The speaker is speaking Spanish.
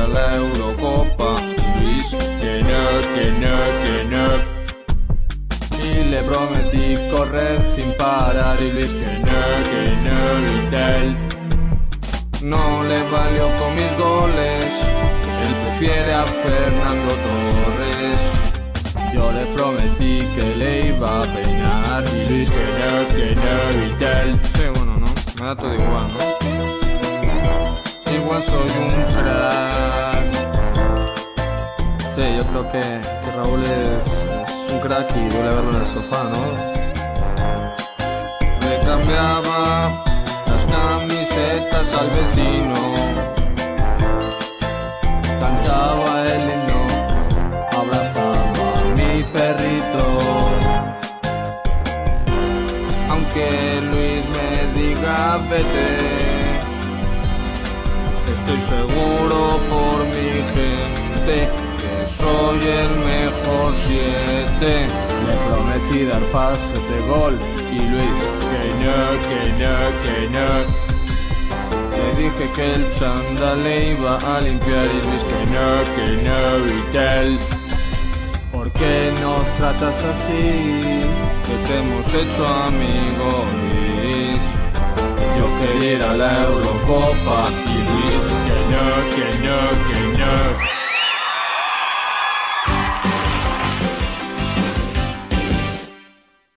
a la Eurocopa. Y Luis, que no. Y le prometí correr sin parar. Y Luis, que no, Vitel. No le valió con mis goles. Él prefiere a Fernando Torres. Yo le prometí que le iba a peinar. Y Luis, que no, Vitel. Sí, bueno, ¿no? Me da todo igual, ¿no? Igual soy un crack. Sí, yo creo que Raúl es un crack y duele verlo en el sofá, ¿no? Le cambiaba las camisetas al vecino, cantaba el himno, abrazaba a mi perrito. Aunque Luis me diga vete, estoy seguro por mi gente que soy el mejor 7. Le prometí dar pases de gol y Luis, que no. Le dije que el chándal le iba a limpiar y Luis, que no, Vitel. ¿Por qué nos tratas así? Que te hemos hecho amigos, Luis. Yo quería ir a la Eurocopa y Luis, que no.